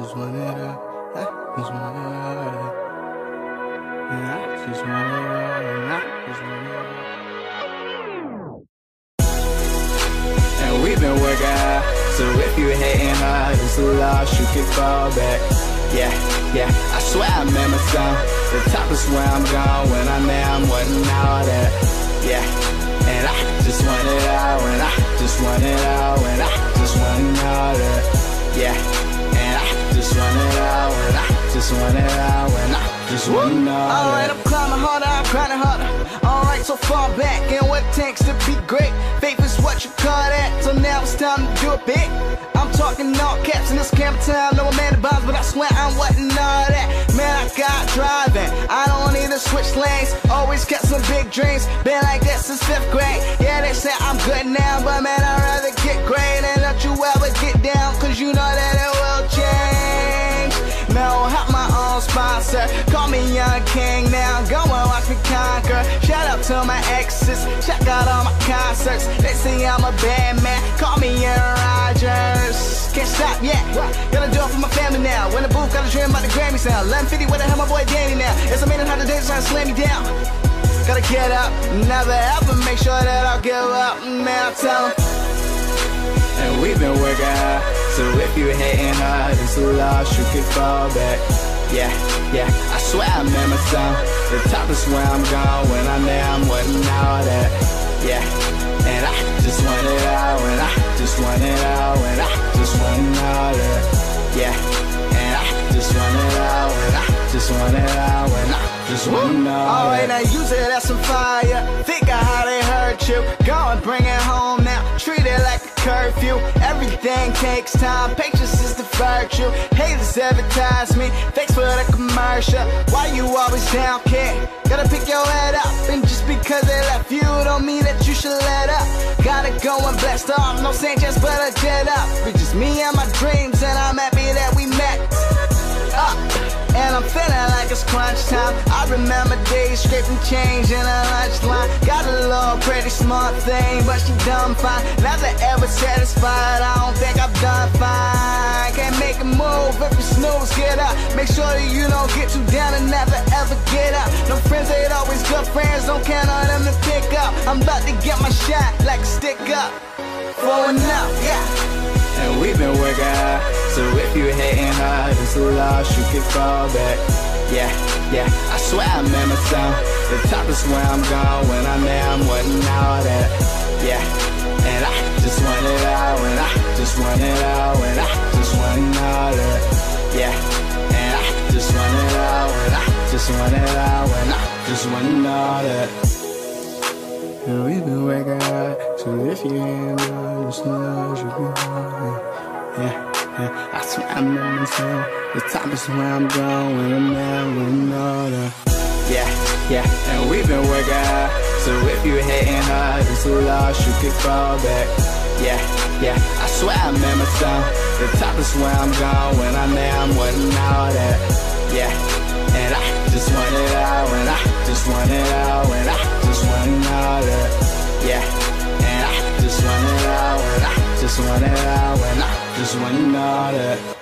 just want it all. I just want it all. And I just want it all. And I just want it all. And we've been working hard, so if you hating hard, it's a loss, you can fall back. Yeah, I swear I remember some. The top is where I'm going when I'm there, I'm wanting all that. Yeah, and I just want it all, and I just want it all, and I just want all that. Yeah, and I just want it all, and I just want it all, and I just want all that. Alright, I'm climbing harder, I'm grinding harder. Alright, so far back, and what it takes to be great. Faith is what you call that, so now it's time to do it big. I'm talking all caps in this camera time, no man to bombs, but I swear I'm wanting all that. Man, I got driving, I don't need to switch lanes. Always kept some big dreams, been like that since 5th grade. Yeah, they say I'm good now, but man, I'd rather get great. And don't you ever get down, cause you know that it will change. No, have my own sponsor, call me Young King now, go and watch me conquer. Shout out to my exes, check out all my concerts. They say I'm a bad man, call me Aaron Rodgers. Can't stop yet, gotta do it for my family now. When the booth, gotta dream about the Grammy sound. 1150, where the hell my boy Danny now? It's amazing how the days trying to slam me down. Gotta get up, never ever make sure that I'll give up. Man, I'll tell 'em. And we've been working hard, so if you hating hard, it's a loss, you can fall back. Yeah, I swear I remember some. The top is where I'm going when I'm there, I'm wanting all that. Yeah, and I just want it all, and I just want it all, and I just want all that. Yeah, and I just want it all, and I just want it all, and I just want all that. Alright, now use it as some fire. Think of how they hurt you. Go and bring it home now. Treat it like a curfew. Everything takes time. Patience is the virtue. Haters advertise me. Thanks for the commercial. Why you always down, kid? Gotta pick your head up. And just because they left you don't mean that you should let up. Gotta go and blast off. No Sanchez, but a jet up. It's just me and my dreams, and I'm happy that we met up. And I'm feeling like it's crunch time. I remember days scraping change in a lunch line. Got a little pretty smart thing, but she done fine. Never ever satisfied, I don't think I've done fine. Can't make a move if you snooze, get up. Make sure that you don't get too down and never ever get up. No friends ain't always good friends, don't count on them to pick up. I'm about to get my shot like a stick up. Flowing up, yeah. And we've been working hard, so if you hating hard, it's a loss, you can fall back. Yeah, I swear I remember some. The top is where I'm going when I'm there, I'm wanting all that. Yeah, and I just want it all, and I just want it all, and I just want all that. Yeah, and I just want it all, and I just want it all, and I just want all that. And we've been working hard, so if you ain't on, just know you can hold. Yeah, I swear I remember some. The top is where I'm going when I'm there, when all that. Yeah, and we've been working hard, so if you hating hard, it's a loss, you can fall back. Yeah, I swear I remember some. The top is where I'm going when I'm there, I'm wanting all that. Yeah, and I just want it all, and I just want it all, and I just want all that. Yeah, and I just want it all, and I just want it all, and I just want all that.